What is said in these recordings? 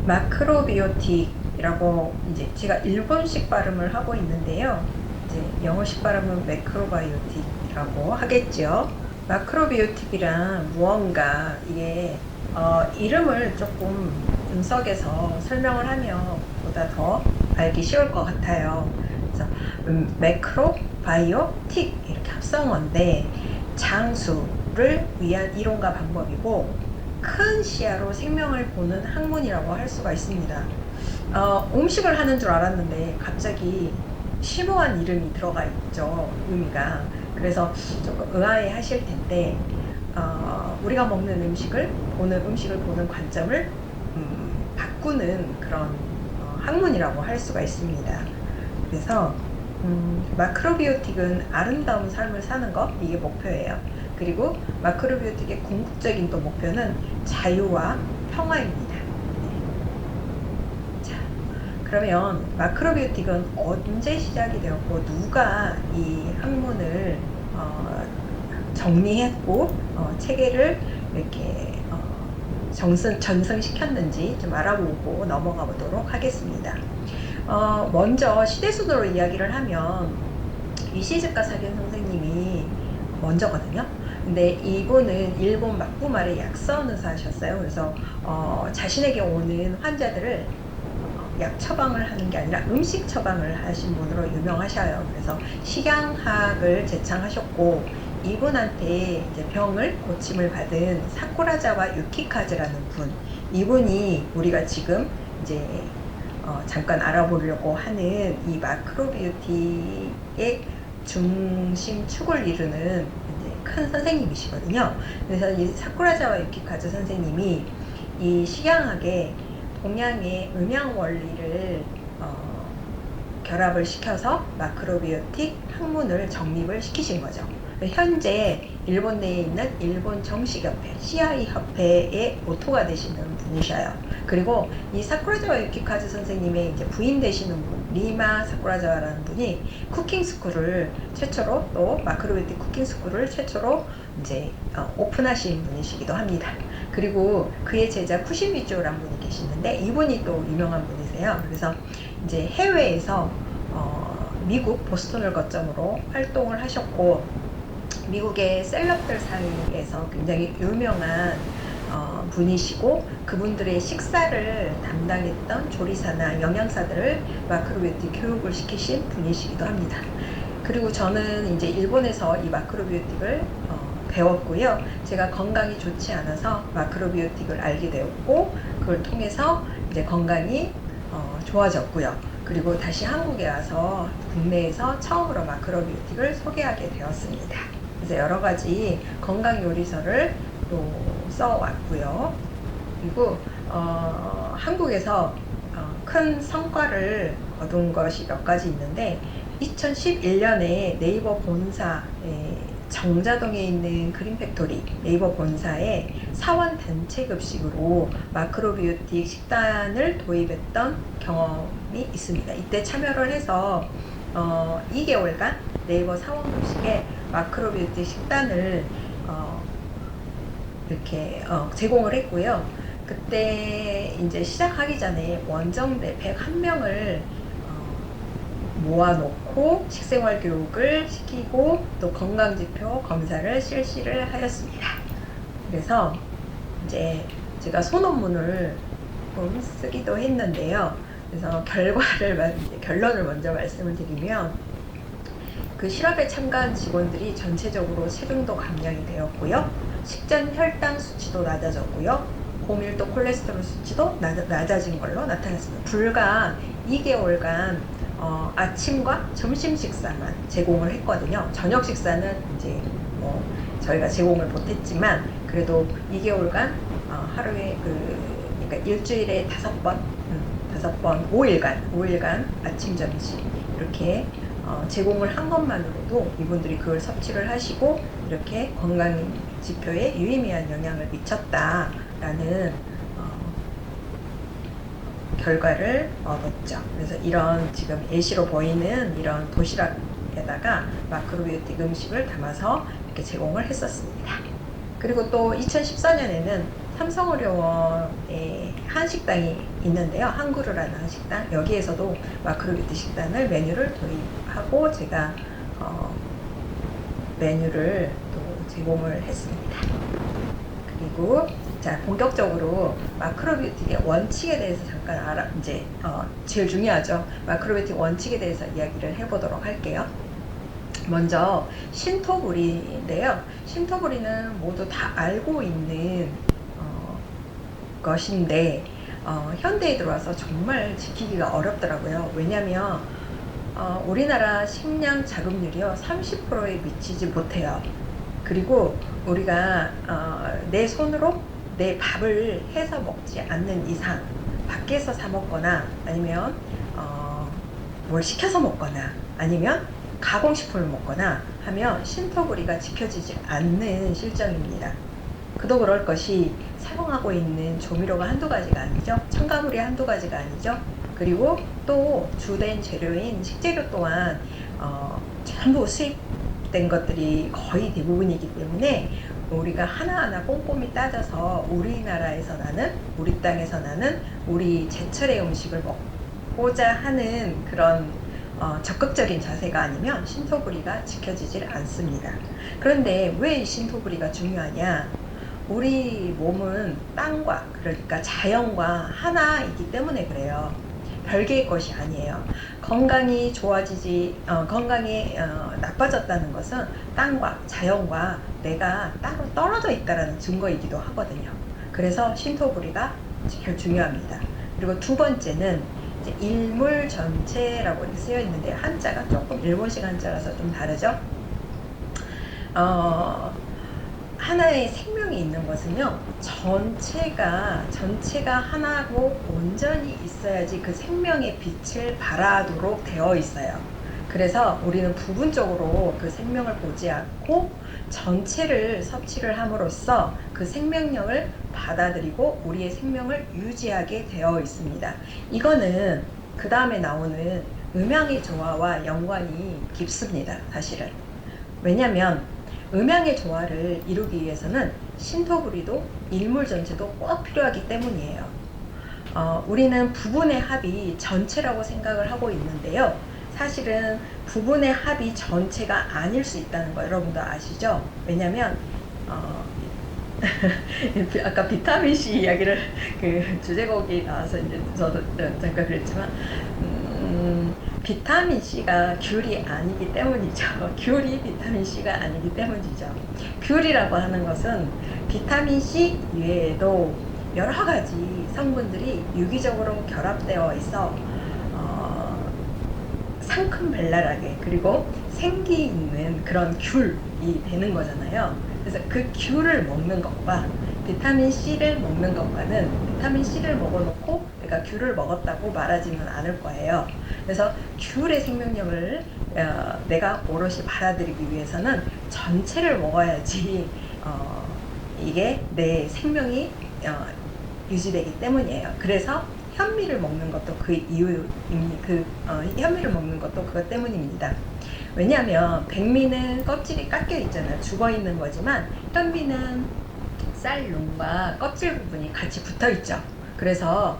마크로비오틱이라고 이제 제가 일본식 발음을 하고 있는데요. 이제 영어식 발음은 매크로바이오틱이라고 하겠죠. 마크로비오틱이란 무언가 이게 이름을 조금 분석해서 설명을 하면 보다 더 알기 쉬울 것 같아요. 그래서 매크로바이오틱 이렇게 합성어인데 장수를 위한 이론과 방법이고 큰 시야로 생명을 보는 학문이라고 할 수가 있습니다. 음식을 하는 줄 알았는데 갑자기 심오한 이름이 들어가 있죠. 의미가. 그래서 조금 의아해 하실 텐데 우리가 먹는 음식을 보는 관점을 바꾸는 그런 학문이라고 할 수가 있습니다. 그래서 마크로비오틱은 아름다운 삶을 사는 것, 이게 목표예요. 그리고 마크로비오틱의 궁극적인 또 목표는 자유와 평화입니다. 자, 그러면 마크로비오틱은 언제 시작이 되었고 누가 이 학문을 정리했고 체계를 이렇게 전승시켰는지 좀 알아보고 넘어가 보도록 하겠습니다. 먼저 시대순으로 이야기를 하면 이시즈카 사겐 선생님이 먼저거든요. 근데 이분은 일본 막부 말에 약선 의사셨어요. 그래서 자신에게 오는 환자들을 약 처방을 하는 게 아니라 음식 처방을 하신 분으로 유명하셔요. 그래서 식양학을 제창하셨고 이분한테 이제 고침을 받은 사쿠라자와 유키카즈라는 분, 이분이 우리가 지금 이제 잠깐 알아보려고 하는 이 마크로비오틱의 중심축을 이루는 이제 큰 선생님이시거든요. 그래서 이 사쿠라자와 유키카즈 선생님이 이 식양학에 동양의 음양 원리를 결합을 시켜서 마크로비오틱 학문을 정립을 시키신 거죠. 현재 일본 내에 있는 일본 정식협회, CI 협회의 모토가 되시는 분이셔요. 그리고 이 사쿠라자와 유키카즈 선생님의 이제 부인 되시는 분, 리마 사쿠라자와라는 분이 쿠킹 스쿨을 최초로, 또 마크로비오틱 쿠킹 스쿨을 최초로 이제 오픈하신 분이시기도 합니다. 그리고 그의 제자 쿠시미주라는 분이 계시는데 이분이 또 유명한 분이세요. 그래서 이제 해외에서 미국 보스턴을 거점으로 활동을 하셨고 미국의 셀럽들 사이에서 굉장히 유명한 분이시고 그분들의 식사를 담당했던 조리사나 영양사들을 마크로비오틱 교육을 시키신 분이시기도 합니다. 그리고 저는 이제 일본에서 이 마크로비오틱을 배웠고요. 제가 건강이 좋지 않아서 마크로비오틱을 알게 되었고 그걸 통해서 이제 건강이 좋아졌고요. 그리고 다시 한국에 와서 국내에서 처음으로 마크로비오틱을 소개하게 되었습니다. 그래서 여러 가지 건강 요리서를 또 써왔고요. 그리고 한국에서 큰 성과를 거둔 것이 몇 가지 있는데 2011년에 네이버 본사에 정자동에 있는 그린팩토리 네이버 본사에 사원 단체 급식으로 마크로비오틱 식단을 도입했던 경험이 있습니다. 이때 참여를 해서 2개월간 네이버 사원 급식에 마크로비오틱 식단을 이렇게 제공을 했고요. 그때 이제 시작하기 전에 원정대 101명을 모아놓고 식생활 교육을 시키고 또 건강지표 검사를 실시를 하였습니다. 그래서 이제 제가 소논문을 좀 쓰기도 했는데요. 그래서 결론을 먼저 말씀을 드리면 그 실험에 참가한 직원들이 전체적으로 체중도 감량이 되었고요. 식전 혈당 수치도 낮아졌고요. 고밀도 콜레스테롤 수치도 낮아진 걸로 나타났습니다. 불과 2개월간 아침과 점심 식사만 제공을 했거든요. 저녁 식사는 이제 저희가 제공을 못했지만 그래도 2개월간 하루에 그러니까 일주일에 5번, 5일간 아침, 점심 이렇게 제공을 한 것만으로도 이분들이 그걸 섭취를 하시고 이렇게 건강 지표에 유의미한 영향을 미쳤다라는 결과를 얻었죠. 그래서 이런 지금 예시로 보이는 이런 도시락에다가 마크로비오틱 음식을 담아서 이렇게 제공을 했었습니다. 그리고 또 2014년에는 삼성의료원의 한식당이 있는데요. 한그루라는 한식당, 여기에서도 마크로비트 식단을 메뉴를 도입하고 제가 메뉴를 또 제공을 했습니다. 그리고 자, 본격적으로 마크로비오틱의 원칙에 대해서 잠깐 이제 제일 중요하죠. 마크로비오틱 원칙에 대해서 이야기를 해보도록 할게요. 먼저 신토부리인데요. 신토부리는 모두 다 알고 있는 것인데 현대에 들어와서 정말 지키기가 어렵더라고요. 왜냐하면 우리나라 식량 자급률이요 30%에 미치지 못해요. 그리고 우리가 내 손으로 내 밥을 해서 먹지 않는 이상 밖에서 사 먹거나 아니면 뭘 시켜서 먹거나 아니면 가공식품을 먹거나 하면 신토부리가 지켜지지 않는 실정입니다. 그도 그럴 것이 사용하고 있는 조미료가 한두 가지가 아니죠. 첨가물이 한두 가지가 아니죠. 그리고 또 주된 재료인 식재료 또한 전부 수입된 것들이 거의 대부분이기 때문에 우리가 하나하나 꼼꼼히 따져서 우리나라에서 나는, 우리 땅에서 나는 우리 제철의 음식을 먹고자 하는 그런 적극적인 자세가 아니면 신토부리가 지켜지질 않습니다. 그런데 왜 신토부리가 중요하냐? 우리 몸은 땅과, 그러니까 자연과 하나이기 때문에 그래요. 별개의 것이 아니에요. 건강이 건강이 나빠졌다는 것은 땅과 자연과 내가 따로 떨어져 있다는 증거이기도 하거든요. 그래서 신토부리가 제일 중요합니다. 그리고 두 번째는 이제 일물 전체라고 쓰여 있는데 한자가 조금 일본식 한자라서 좀 다르죠. 하나의 생명이 있는 것은요, 전체가 하나고 온전히 있어야지 그 생명의 빛을 발하도록 되어 있어요. 그래서 우리는 부분적으로 그 생명을 보지 않고 전체를 섭취를 함으로써 그 생명력을 받아들이고 우리의 생명을 유지하게 되어 있습니다. 이거는 그 다음에 나오는 음양의 조화와 연관이 깊습니다. 사실은. 왜냐하면 음양의 조화를 이루기 위해서는 신토부리도 일물 전체도 꼭 필요하기 때문이에요. 우리는 부분의 합이 전체라고 생각을 하고 있는데요. 사실은 부분의 합이 전체가 아닐 수 있다는 거 여러분도 아시죠? 왜냐면 아까 비타민C 이야기를 그 주제곡이 나와서 이제 저도 잠깐 그랬지만 비타민C가 귤이 아니기 때문이죠. 귤이 비타민C가 아니기 때문이죠. 귤이라고 하는 것은 비타민C 외에도 여러 가지 성분들이 유기적으로 결합되어 있어 상큼발랄하게 그리고 생기 있는 그런 귤이 되는 거잖아요. 그래서 그 귤을 먹는 것과 비타민C를 먹는 것과는 비타민C를 먹어놓고 내가 귤을 먹었다고 말하지는 않을 거예요. 그래서 귤의 생명력을 내가 오롯이 받아들이기 위해서는 전체를 먹어야지 이게 내 생명이 유지되기 때문이에요. 그래서 현미를 먹는 것도 그 현미를 먹는 것도 그것 때문입니다. 왜냐하면 백미는 껍질이 깎여 있잖아요. 죽어 있는 거지만 현미는 쌀 눈과 껍질 부분이 같이 붙어 있죠. 그래서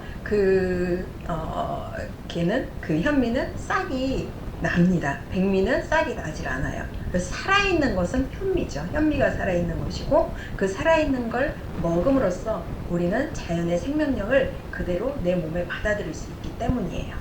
걔는 그 현미는 싹이 납니다. 백미는 싹이 나질 않아요. 그래서 살아있는 것은 현미죠. 현미가 살아있는 것이고 그 살아있는 걸 먹음으로써 우리는 자연의 생명력을 그대로 내 몸에 받아들일 수 있기 때문이에요.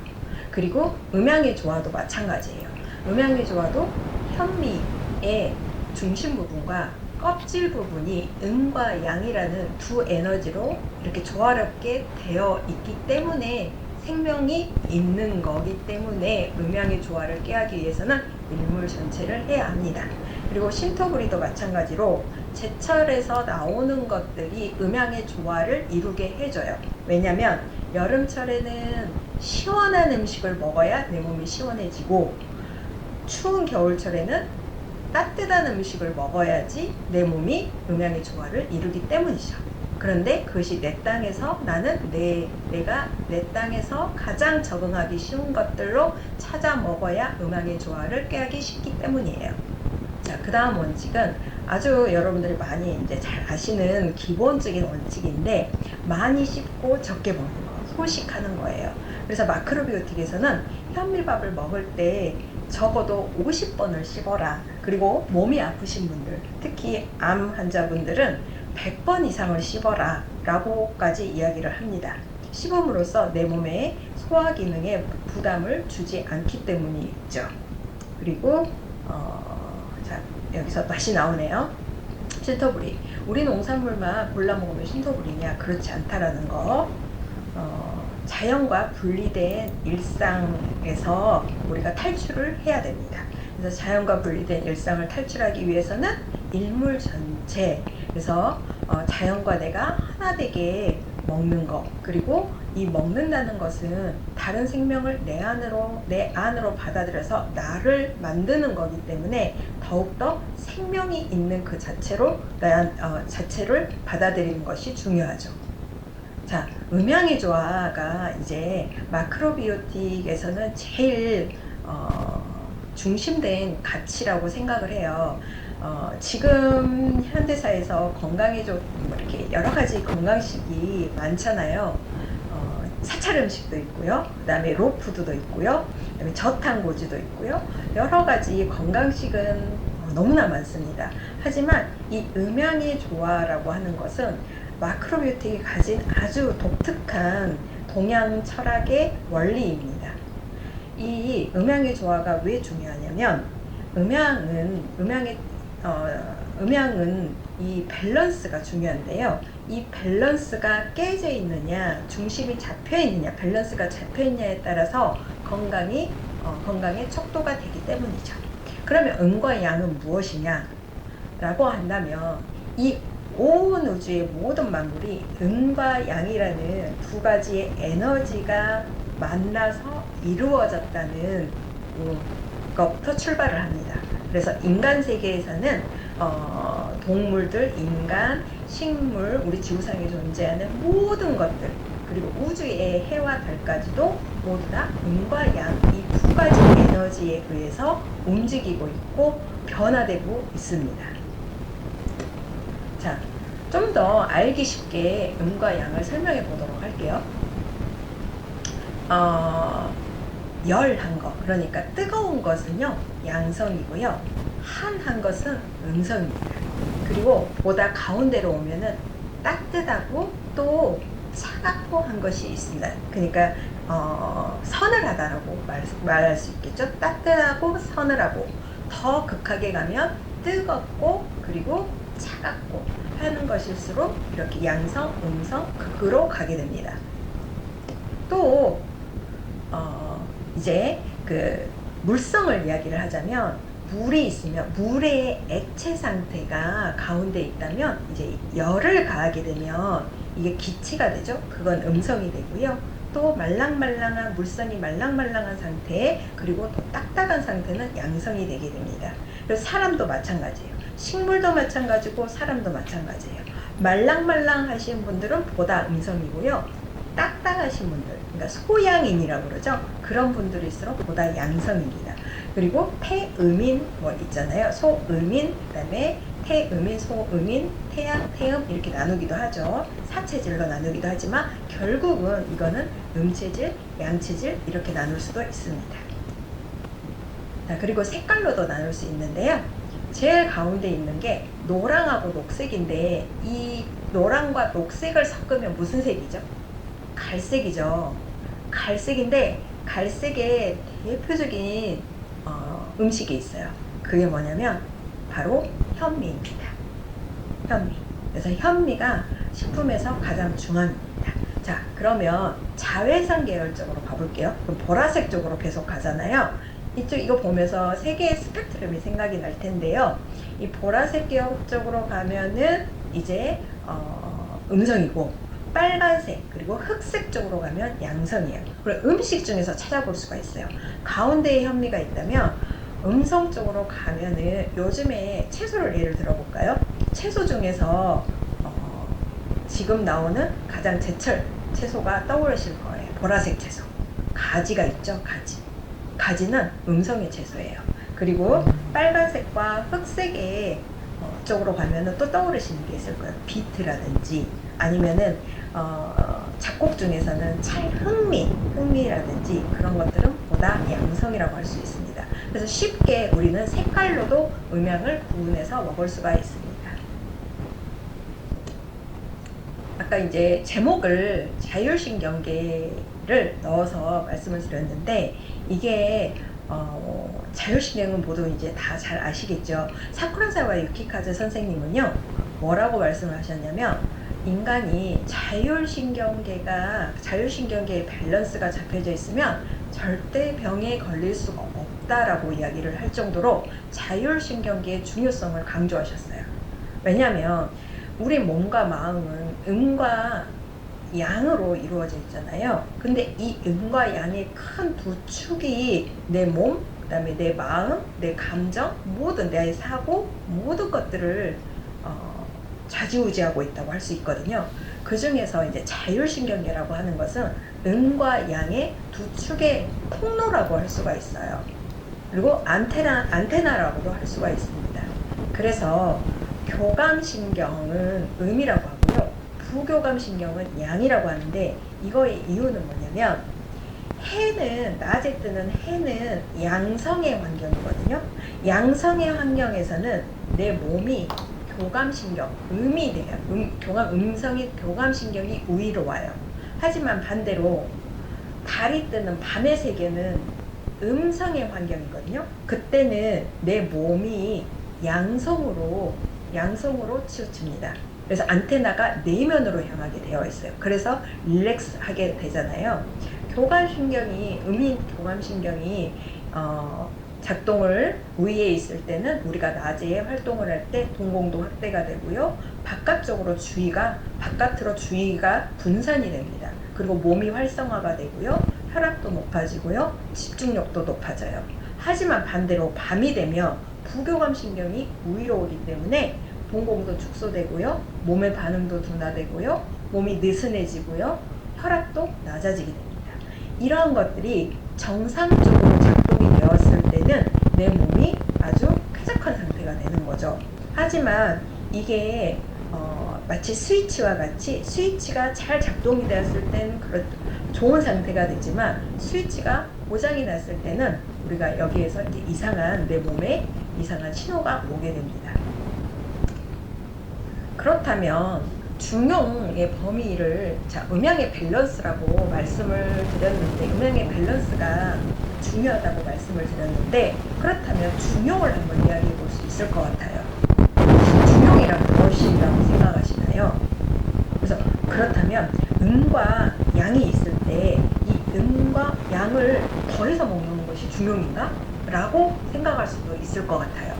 그리고 음양의 조화도 마찬가지예요. 음양의 조화도 현미의 중심 부분과 껍질 부분이 음과 양이라는 두 에너지로 이렇게 조화롭게 되어 있기 때문에 생명이 있는 거기 때문에 음양의 조화를 깨하기 위해서는 일물 전체를 해야 합니다. 그리고 신토부리도 마찬가지로 제철에서 나오는 것들이 음양의 조화를 이루게 해줘요. 왜냐면 여름철에는 시원한 음식을 먹어야 내 몸이 시원해지고 추운 겨울철에는 따뜻한 음식을 먹어야지 내 몸이 음양의 조화를 이루기 때문이죠. 그런데 그것이 내 땅에서 나는 내가 내 땅에서 가장 적응하기 쉬운 것들로 찾아 먹어야 음양의 조화를 깨하기 쉽기 때문이에요. 자, 그 다음 원칙은 아주 여러분들이 많이 이제 잘 아시는 기본적인 원칙인데 많이 씹고 적게 먹는 거. 소식하는 거예요. 그래서 마크로비오틱에서는 현미밥을 먹을 때 적어도 50번을 씹어라. 그리고 몸이 아프신 분들, 특히 암 환자분들은 100번 이상을 씹어라 라고까지 이야기를 합니다. 씹음으로써 내 몸의 소화 기능에 부담을 주지 않기 때문이죠. 그리고 자, 여기서 다시 나오네요. 신토부리. 우리 농산물만 골라 먹으면 신토부리냐? 그렇지 않다라는 거. 자연과 분리된 일상에서 우리가 탈출을 해야 됩니다. 그래서 자연과 분리된 일상을 탈출하기 위해서는 일물 전체, 그래서 자연과 내가 하나 되게 먹는 것, 그리고 이 먹는다는 것은 다른 생명을 내 안으로 받아들여서 나를 만드는 거기 때문에 더욱더 생명이 있는 그 자체로 자체를 받아들이는 것이 중요하죠. 자, 음양의 조화가 이제 마크로비오틱에서는 제일 중심된 가치라고 생각을 해요. 지금 현대사에서 건강에 좀 이렇게 여러 가지 건강식이 많잖아요. 사찰 음식도 있고요. 그 다음에 로푸드도 있고요. 그 다음에 저탄고지도 있고요. 여러 가지 건강식은 너무나 많습니다. 하지만 이 음양의 조화라고 하는 것은 마크로비오틱이 가진 아주 독특한 동양 철학의 원리입니다. 이 음양의 조화가 왜 중요하냐면 음양은 이 밸런스가 중요한데요. 이 밸런스가 깨져 있느냐, 중심이 잡혀 있느냐, 밸런스가 잡혀 있냐에 따라서 건강의 척도가 되기 때문이죠. 그러면 음과 양은 무엇이냐? 라고 한다면 이 온 우주의 모든 만물이 음과 양이라는 두 가지의 에너지가 만나서 이루어졌다는 것부터 출발을 합니다. 그래서 인간 세계에서는 동물들, 인간, 식물, 우리 지구상에 존재하는 모든 것들, 그리고 우주의 해와 달까지도 모두 다 음과 양, 이 두 가지 에너지에 의해서 움직이고 있고 변화되고 있습니다. 자, 좀 더 알기 쉽게 음과 양을 설명해 보도록 할게요. 열한 것, 그러니까 뜨거운 것은요 양성이고요, 한한 것은 음성입니다. 그리고 보다 가운데로 오면은 따뜻하고 또 차갑고 한 것이 있습니다. 그러니까 서늘하다라고 말할 수 있겠죠. 따뜻하고 서늘하고, 더 극하게 가면 뜨겁고 그리고 차갑고 하는 것일수록 이렇게 양성, 음성, 극으로 가게 됩니다. 또 이제 그 물성을 이야기를 하자면, 물이 있으면 물의 액체 상태가 가운데 있다면 이제 열을 가하게 되면 이게 기체가 되죠. 그건 음성이 되고요. 또 말랑말랑한 물성이 말랑말랑한 상태, 그리고 또 딱딱한 상태는 양성이 되게 됩니다. 그래서 사람도 마찬가지예요. 식물도 마찬가지고 사람도 마찬가지예요. 말랑말랑하신 분들은 보다 음성이고요. 딱딱하신 분들, 그러니까 소양인이라고 그러죠. 그런 분들일수록 보다 양성입니다. 그리고 태음인 뭐 있잖아요. 소음인, 그다음에 태음인, 소음인, 태양, 태음 이렇게 나누기도 하죠. 사체질로 나누기도 하지만 결국은 이거는 음체질, 양체질 이렇게 나눌 수도 있습니다. 자, 그리고 색깔로도 나눌 수 있는데요. 제일 가운데 있는 게 노랑하고 녹색인데, 이 노랑과 녹색을 섞으면 무슨 색이죠? 갈색이죠. 갈색인데 갈색의 대표적인 음식이 있어요. 그게 뭐냐면 바로 현미입니다. 현미. 그래서 현미가 식품에서 가장 중앙입니다. 자, 그러면 자외선 계열적으로 가볼게요. 그럼 보라색 쪽으로 계속 가잖아요. 이거 보면서 세 개의 스펙트럼이 생각이 날 텐데요. 이 보라색 계열 쪽으로 가면은 이제 음성이고, 빨간색 그리고 흑색 쪽으로 가면 양성이에요. 그리고 음식 중에서 찾아볼 수가 있어요. 가운데에 현미가 있다면 음성 쪽으로 가면은, 요즘에 채소를 예를 들어볼까요? 채소 중에서 지금 나오는 가장 제철 채소가 떠오르실 거예요. 보라색 채소. 가지가 있죠. 가지는 음성의 채소예요. 그리고 빨간색과 흑색의 쪽으로 가면은 또 떠오르시는 게 있을 거예요. 비트라든지 아니면은 작곡 중에서는 흥미라든지 그런 것들은 보다 양성이라고 할 수 있습니다. 그래서 쉽게 우리는 색깔로도 음향을 구분해서 먹을 수가 있습니다. 아까 이제 제목을 자율신경계를 넣어서 말씀을 드렸는데 이게 자율신경은 모두 이제 다 잘 아시겠죠. 사쿠라자와 유키카즈 선생님은요 뭐라고 말씀을 하셨냐면 인간이 자율신경계의 밸런스가 잡혀져 있으면 절대 병에 걸릴 수가 없다라고 이야기를 할 정도로 자율신경계의 중요성을 강조하셨어요. 왜냐하면 우리 몸과 마음은 음과 양으로 이루어져 있잖아요. 근데 이 음과 양의 큰 두 축이 내 몸, 그 다음에 내 마음, 내 감정, 모든 내 사고, 모든 것들을 좌지우지하고 있다고 할 수 있거든요. 그 중에서 이제 자율신경계라고 하는 것은 음과 양의 두 축의 통로라고 할 수가 있어요. 그리고 안테나라고도 할 수가 있습니다. 그래서 교감신경은 음이라고 하고요. 부교감신경은 양이라고 하는데 이거의 이유는 뭐냐면 낮에 뜨는 해는 양성의 환경이거든요. 양성의 환경에서는 내 몸이 교감신경, 음이 돼요. 음성의 교감신경이 우위로 와요. 하지만 반대로 달이 뜨는 밤의 세계는 음성의 환경이거든요. 그때는 내 몸이 양성으로 치우칩니다. 그래서 안테나가 내면으로 향하게 되어 있어요. 그래서 릴렉스하게 되잖아요. 음인 교감신경이 작동을 위에 있을 때는 우리가 낮에 활동을 할 때 동공도 확대가 되고요. 바깥으로 주의가 분산이 됩니다. 그리고 몸이 활성화가 되고요. 혈압도 높아지고요. 집중력도 높아져요. 하지만 반대로 밤이 되면 부교감신경이 우위로 오기 때문에 동공도 축소되고요. 몸의 반응도 둔화되고요. 몸이 느슨해지고요. 혈압도 낮아지게 됩니다. 이러한 것들이 정상적으로 작동이 되었을 때는 내 몸이 아주 쾌적한 상태가 되는 거죠. 하지만 이게 마치 스위치와 같이 스위치가 잘 작동이 되었을 때는 좋은 상태가 되지만 스위치가 고장이 났을 때는 우리가 여기에서 이제 내 몸에 이상한 신호가 오게 됩니다. 그렇다면 중용의 범위를 음양의 밸런스라고 말씀을 드렸는데 음양의 밸런스가 중요하다고 말씀을 드렸는데 그렇다면 중용을 한번 이야기해 볼 수 있을 것 같아요. 중용이란 무엇이라고 생각하시나요? 그래서 그렇다면 음과 양이 있을 때 이 음과 양을 더해서 먹는 것이 중용인가? 라고 생각할 수도 있을 것 같아요.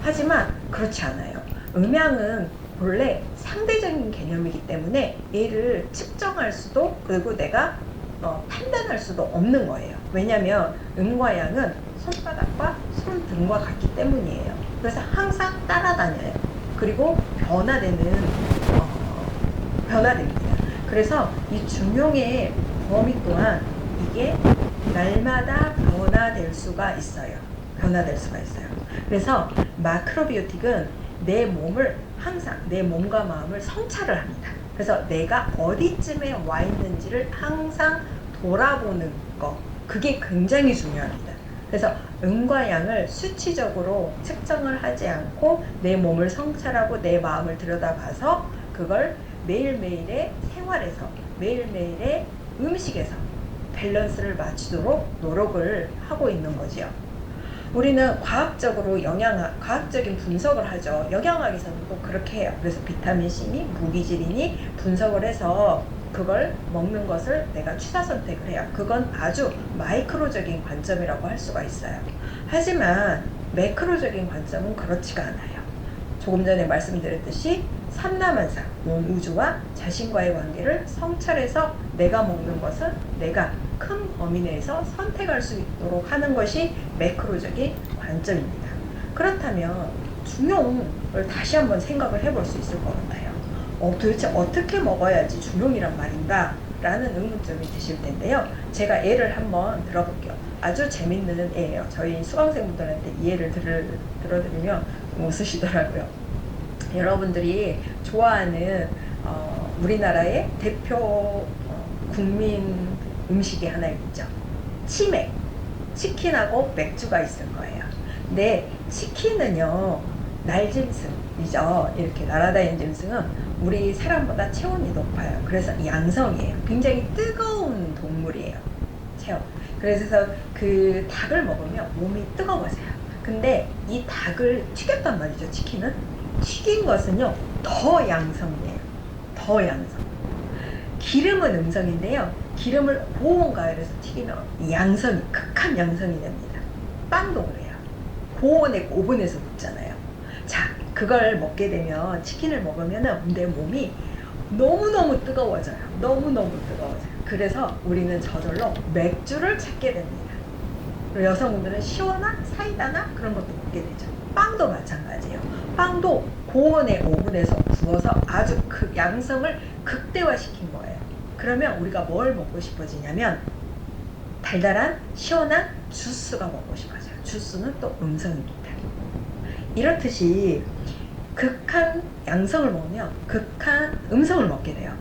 하지만 그렇지 않아요. 음양은 본래 상대적인 개념이기 때문에 얘를 측정할 수도 그리고 내가 판단할 수도 없는 거예요. 왜냐하면 음과 양은 손바닥과 손등과 같기 때문이에요. 그래서 항상 따라다녀요. 그리고 변화됩니다. 그래서 이 중용의 범위 또한 이게 날마다 변화될 수가 있어요. 그래서 마크로비오틱은 내 몸과 마음을 성찰을 합니다. 그래서 내가 어디쯤에 와 있는지를 항상 돌아보는 거, 그게 굉장히 중요합니다. 그래서 음과 양을 수치적으로 측정을 하지 않고 내 몸을 성찰하고 내 마음을 들여다봐서 그걸 매일매일의 생활에서 매일매일의 음식에서 밸런스를 맞추도록 노력을 하고 있는 거죠. 우리는 과학적인 분석을 하죠. 영양학에서는 꼭 그렇게 해요. 그래서 비타민C니 무기질이니 분석을 해서 그걸 먹는 것을 내가 취사 선택을 해요. 그건 아주 마이크로적인 관점이라고 할 수가 있어요. 하지만 매크로적인 관점은 그렇지가 않아요. 조금 전에 말씀드렸듯이 삼라만상, 우주와 자신과의 관계를 성찰해서 내가 먹는 것은 내가 큰 범위 내에서 선택할 수 있도록 하는 것이 매크로적인 관점입니다. 그렇다면 중용을 다시 한번 생각을 해볼 수 있을 것 같아요. 도대체 어떻게 먹어야지 중용이란 말인가? 라는 의문점이 드실 텐데요. 제가 예를 한번 들어볼게요. 아주 재밌는 예예요. 저희 수강생분들한테 이 예를 들어드리면 웃으시더라고요. 여러분들이 좋아하는 우리나라의 대표 국민 음식이 하나 있죠. 치맥. 치킨하고 맥주가 있을 거예요. 근데 치킨은요, 날짐승이죠. 이렇게 날아다니는 짐승은 우리 사람보다 체온이 높아요. 그래서 양성이에요. 굉장히 뜨거운 동물이에요. 체온. 그래서 그 닭을 먹으면 몸이 뜨거워져요. 근데 이 닭을 튀겼단 말이죠. 치킨은. 튀긴 것은요, 더 양성이에요. 더 양성. 기름은 음성인데요. 기름을 고온 가열에서 튀기면 양성이, 극한 양성이 됩니다. 빵도 그래요. 고온에 오븐에서 굽잖아요. 자, 그걸 먹게 되면, 치킨을 먹으면 내 몸이 너무너무 뜨거워져요. 너무너무 뜨거워져요. 그래서 우리는 저절로 맥주를 찾게 됩니다. 그리고 여성분들은 시원한 사이다나 그런 것도 먹게 되죠. 빵도 마찬가지예요. 빵도 고온의 오븐에서 구워서 아주 그 양성을 극대화시킨 거예요. 그러면 우리가 뭘 먹고 싶어지냐면 달달한 시원한 주스가 먹고 싶어져요. 주스는 또 음성입니다. 이렇듯이 극한 양성을 먹으면 극한 음성을 먹게 돼요.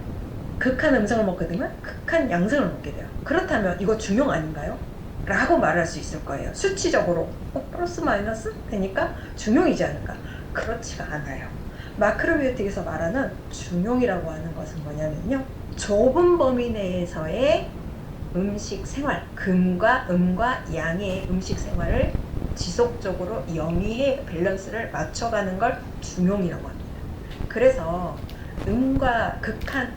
극한 음성을 먹게 되면 극한 양성을 먹게 돼요. 그렇다면 이거 중용 아닌가요? 라고 말할 수 있을 거예요. 수치적으로 플러스 마이너스 되니까 중용이지 않을까? 그렇지가 않아요. 마크로비오틱에서 말하는 중용이라고 하는 것은 뭐냐면요, 좁은 범위 내에서의 음식 생활, 금과 음과 양의 음식 생활을 지속적으로 영위의 밸런스를 맞춰가는 걸 중용이라고 합니다. 그래서 극한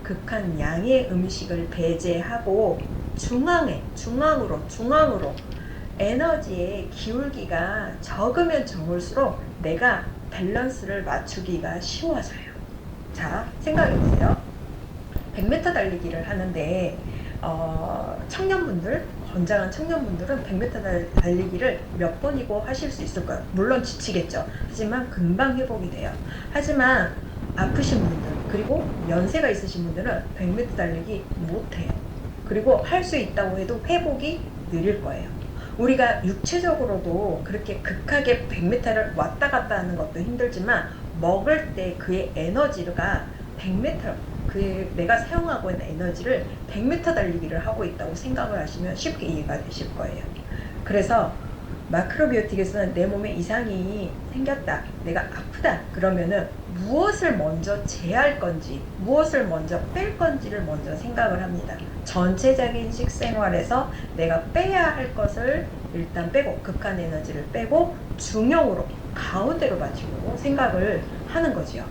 극한 양의 음식을 배제하고 중앙으로 에너지의 기울기가 적으면 적을수록 내가 밸런스를 맞추기가 쉬워져요. 자, 생각해보세요. 100m 달리기를 하는데 건장한 청년분들은 100m 달리기를 몇 번이고 하실 수 있을 거예요. 물론 지치겠죠. 하지만 금방 회복이 돼요. 하지만 아프신 분들, 그리고 연세가 있으신 분들은 100m 달리기 못해요. 그리고 할 수 있다고 해도 회복이 느릴 거예요. 우리가 육체적으로도 그렇게 극하게 100m를 왔다 갔다 하는 것도 힘들지만 먹을 때 그의 에너지가 100m, 내가 사용하고 있는 에너지를 100m 달리기를 하고 있다고 생각을 하시면 쉽게 이해가 되실 거예요. 그래서 마크로비오틱에서는 내 몸에 이상이 생겼다, 내가 아프다 그러면은 무엇을 먼저 제할 건지, 무엇을 먼저 뺄 건지를 먼저 생각을 합니다. 전체적인 식생활에서 내가 빼야 할 것을 일단 빼고, 극한 에너지를 빼고 중용으로 가운데로 맞추려고 생각을 하는 거지요.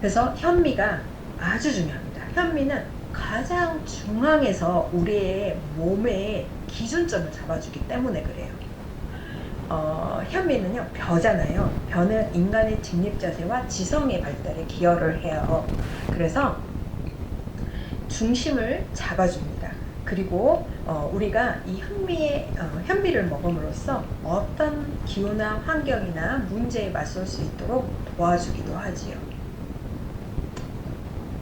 그래서 현미가 아주 중요합니다. 현미는 가장 중앙에서 우리의 몸의 기준점을 잡아주기 때문에 그래요. 현미는요, 벼잖아요. 벼는 인간의 직립자세와 지성의 발달에 기여를 해요. 그래서 중심을 잡아줍니다. 그리고 우리가 이 현미를 먹음으로써 어떤 기후나 환경이나 문제에 맞설 수 있도록 도와주기도 하지요.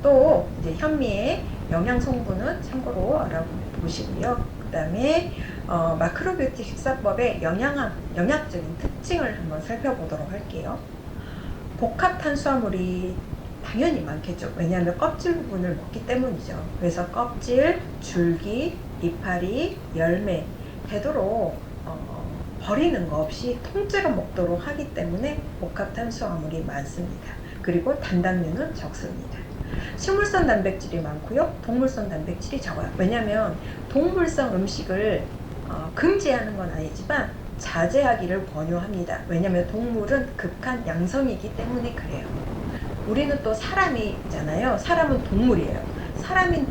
또 이제 현미의 영양 성분은 참고로 알아보시고요. 그 다음에 마크로비오틱 식사법의 영양적인 특징을 한번 살펴보도록 할게요. 복합 탄수화물이 당연히 많겠죠. 왜냐하면 껍질 부분을 먹기 때문이죠. 그래서 껍질, 줄기, 이파리, 열매 되도록 버리는 거 없이 통째로 먹도록 하기 때문에 복합 탄수화물이 많습니다. 그리고 단당류는 적습니다. 식물성 단백질이 많고요, 동물성 단백질이 적어요. 왜냐하면 동물성 음식을 금지하는 건 아니지만 자제하기를 권유합니다. 왜냐하면 동물은 극한 양성이기 때문에 그래요. 우리는 또 사람이잖아요. 사람은 동물이에요. 사람이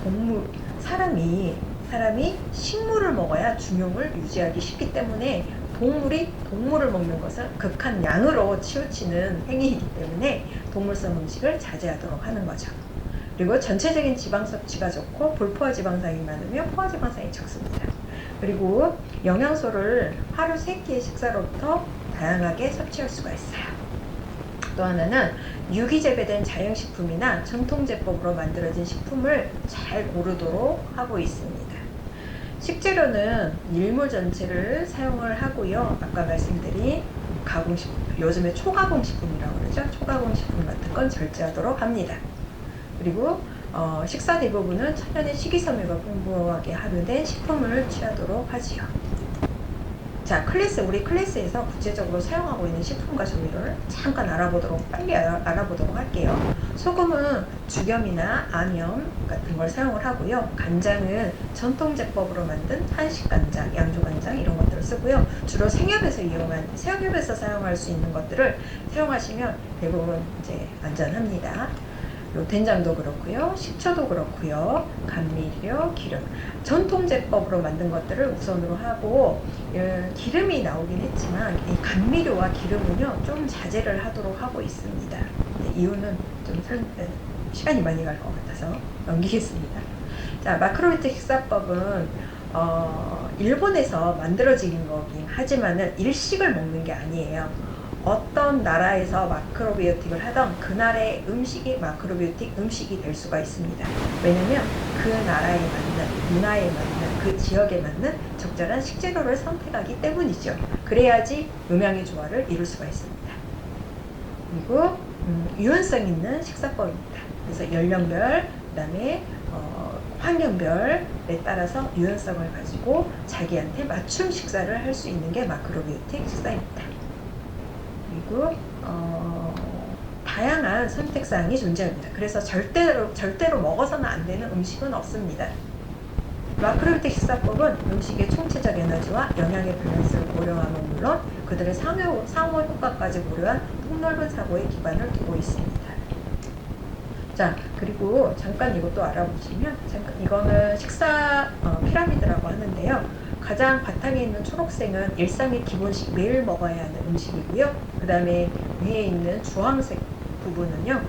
식물을 먹어야 중용을 유지하기 쉽기 때문에 동물이 동물을 먹는 것은 극한 양으로 치우치는 행위이기 때문에 동물성 음식을 자제하도록 하는 거죠. 그리고 전체적인 지방 섭취가 좋고 불포화 지방산이 많으며 포화 지방산이 적습니다. 그리고 영양소를 하루 3끼의 식사로부터 다양하게 섭취할 수가 있어요. 또 하나는 유기재배된 자연식품이나 전통제법으로 만들어진 식품을 잘 고르도록 하고 있습니다. 식재료는 일몰 전체를 사용을 하고요. 아까 말씀드린 가공식품, 요즘에 초가공식품이라고 그러죠. 초가공식품 같은 건 절제하도록 합니다. 그리고 식사 대부분은 천연의 식이섬유가 풍부하게 함유된 식품을 취하도록 하지요. 자, 우리 클래스에서 구체적으로 사용하고 있는 식품과 조미료를 잠깐 빨리 알아보도록 할게요. 소금은 죽염이나 암염 같은 걸 사용을 하고요. 간장은 전통제법으로 만든 한식간장, 양조간장 이런 것들을 쓰고요. 주로 생협에서 사용할 수 있는 것들을 사용하시면 대부분 이제 안전합니다. 된장도 그렇고요, 식초도 그렇고요, 감미료, 기름, 전통제법으로 만든 것들을 우선으로 하고, 기름이 나오긴 했지만 이 감미료와 기름은요 좀 자제를 하도록 하고 있습니다. 이유는 좀 시간이 많이 갈 것 같아서 넘기겠습니다. 자, 마크로비틱 식사법은 일본에서 만들어진 거긴 하지만은 일식을 먹는 게 아니에요. 어떤 나라에서 마크로비오틱을 하던 그 나라의 음식이 마크로비오틱 음식이 될 수가 있습니다. 왜냐면 그 나라에 맞는, 문화에 맞는, 그 지역에 맞는 적절한 식재료를 선택하기 때문이죠. 그래야지 음양의 조화를 이룰 수가 있습니다. 그리고 유연성 있는 식사법입니다. 그래서 연령별, 그 다음에 환경별에 따라서 유연성을 가지고 자기한테 맞춤 식사를 할 수 있는 게 마크로비오틱 식사입니다. 그리고 다양한 선택사항이 존재합니다. 그래서 절대로 먹어서는 안 되는 음식은 없습니다. 마크로비틱 식사법은 음식의 총체적 에너지와 영양의 밸런스를 고려함은 물론 그들의 상호 효과까지 고려한 폭넓은 사고에 기반을 두고 있습니다. 자, 그리고 잠깐 이것도 알아보시면, 이거는 식사 피라미드라고 하는데요. 가장 바탕에 있는 초록색은 일상의 기본식, 매일 먹어야 하는 음식이고요. 그 다음에 위에 있는 주황색 부분은요,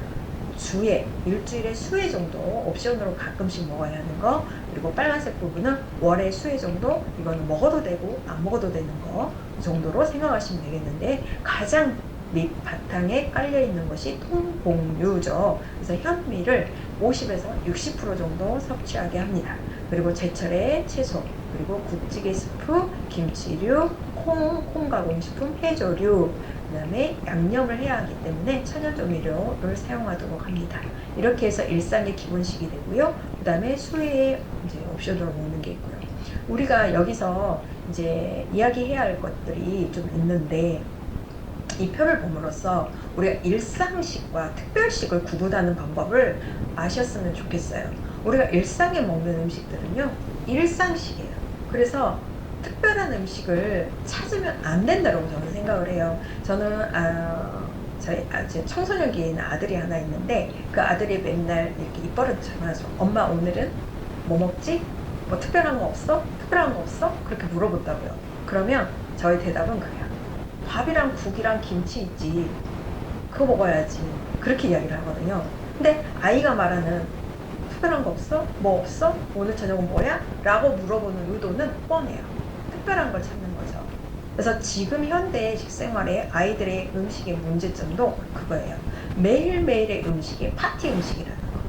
일주일에 수회 정도 옵션으로 가끔씩 먹어야 하는 거, 그리고 빨간색 부분은 월에 수회 정도, 이거는 먹어도 되고 안 먹어도 되는 거 정도로 생각하시면 되겠는데, 가장 밑 바탕에 깔려 있는 것이 통곡류죠. 그래서 현미를 50에서 60% 정도 섭취하게 합니다. 그리고 제철의 채소, 그리고 국찌개 스프, 김치류, 콩 가공식품, 해조류, 그 다음에 양념을 해야 하기 때문에 천연조미료를 사용하도록 합니다. 이렇게 해서 일상의 기본식이 되고요. 그 다음에 수혜의 이제 옵션으로 먹는 게 있고요. 우리가 여기서 이제 이야기해야 할 것들이 좀 있는데, 이 표를 봄으로써 우리가 일상식과 특별식을 구분하는 방법을 아셨으면 좋겠어요. 우리가 일상에 먹는 음식들은요, 일상식이에요. 그래서 특별한 음식을 찾으면 안 된다고 저는 생각을 해요. 저는 제 청소년기에 있는 아들이 하나 있는데, 그 아들이 맨날 이렇게 입버릇 전화하죠. 엄마, 오늘은 뭐 먹지? 뭐 특별한 거 없어? 특별한 거 없어? 그렇게 물어본다고요. 그러면 저의 대답은 그래요. 밥이랑 국이랑 김치 있지, 그거 먹어야지, 그렇게 이야기를 하거든요. 근데 아이가 말하는 특별한 거 없어? 뭐 없어? 오늘 저녁은 뭐야? 라고 물어보는 의도는 뻔해요. 특별한 걸 찾는 거죠. 그래서 지금 현대 식생활의 아이들의 음식의 문제점도 그거예요. 매일매일의 음식이 파티 음식이라는 거.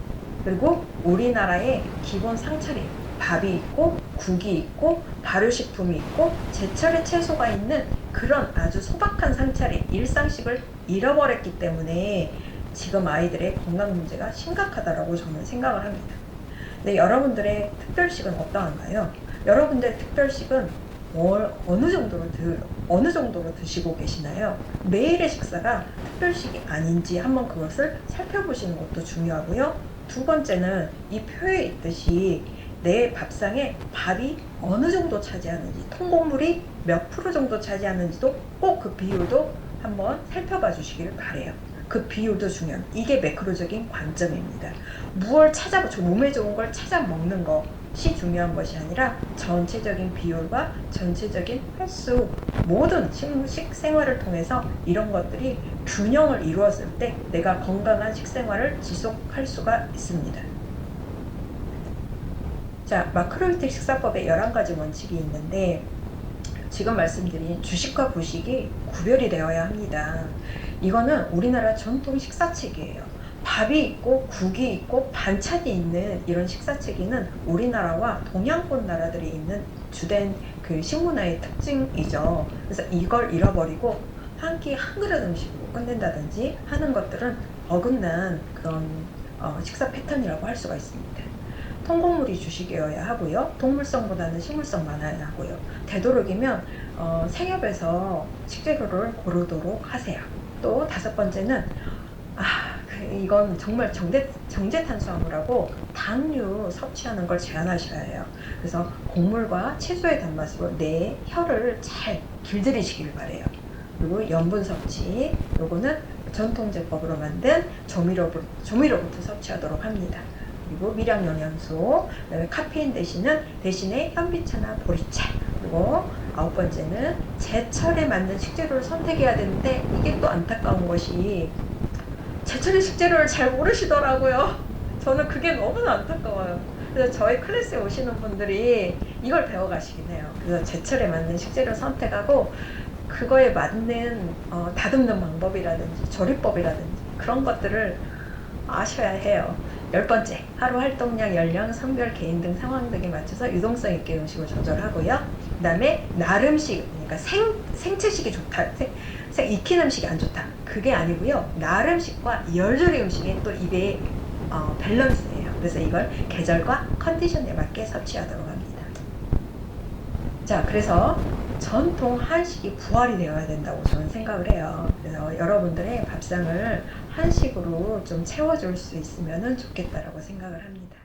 그리고 우리나라의 기본 상차림, 밥이 있고 국이 있고 발효식품이 있고 제철의 채소가 있는 그런 아주 소박한 상차림, 일상식을 잃어버렸기 때문에 지금 아이들의 건강 문제가 심각하다라고 저는 생각을 합니다. 근데 여러분들의 특별식은 어떠한가요? 여러분들의 특별식은 어느 정도로 드시고 계시나요? 매일의 식사가 특별식이 아닌지 한번 그것을 살펴보시는 것도 중요하고요. 두 번째는 이 표에 있듯이 내 밥상에 밥이 어느 정도 차지하는지, 통곡물이 몇 프로 정도 차지하는지도 꼭 그 비율도 한번 살펴봐 주시길 바래요. 그 비율도 중요합니다. 이게 매크로적인 관점입니다. 몸에 좋은 걸 찾아 먹는 것이 중요한 것이 아니라 전체적인 비율과 전체적인 횟수, 모든 식생활을 통해서 이런 것들이 균형을 이루었을 때 내가 건강한 식생활을 지속할 수가 있습니다. 자, 마크로비틱 식사법에 11가지 원칙이 있는데, 지금 말씀드린 주식과 부식이 구별이 되어야 합니다. 이거는 우리나라 전통 식사책이에요. 밥이 있고 국이 있고 반찬이 있는 이런 식사책이는 우리나라와 동양권 나라들이 있는 주된 그 식문화의 특징이죠. 그래서 이걸 잃어버리고 한 끼 한 그릇 음식으로 끝낸다든지 하는 것들은 어긋난 그런 식사 패턴이라고 할 수가 있습니다. 통곡물이 주식이어야 하고요. 동물성보다는 식물성 많아야 하고요. 되도록이면 생협에서 식재료를 고르도록 하세요. 또 다섯 번째는 이건 정말 정제 탄수화물하고 당류 섭취하는 걸 제한하셔야 해요. 그래서 곡물과 채소의 단맛으로 내 혀를 잘 길들이시길 바래요. 그리고 염분 섭취, 요거는 전통제법으로 만든 조미료부터 섭취하도록 합니다. 그리고 미량 영양소, 그다음에 카페인 대신에 현미차나 보리차. 그리고 아홉 번째는 제철에 맞는 식재료를 선택해야 되는데, 이게 또 안타까운 것이 제철의 식재료를 잘 모르시더라고요. 저는 그게 너무나 안타까워요. 그래서 저희 클래스에 오시는 분들이 이걸 배워가시긴 해요. 그래서 제철에 맞는 식재료를 선택하고 그거에 맞는 다듬는 방법이라든지 조리법이라든지 그런 것들을 아셔야 해요. 열 번째, 하루 활동량, 연령, 성별, 개인 등 상황 등에 맞춰서 유동성 있게 음식을 조절하고요. 그 다음에 날 음식, 그러니까 생채식이 좋다, 익힌 음식이 안 좋다, 그게 아니고요. 날 음식과 열조리 음식이 또 입에 밸런스예요. 그래서 이걸 계절과 컨디션에 맞게 섭취하도록 합니다. 자, 그래서 전통 한식이 부활이 되어야 된다고 저는 생각을 해요. 그래서 여러분들의 밥상을 한식으로 좀 채워줄 수 있으면 좋겠다라고 생각을 합니다.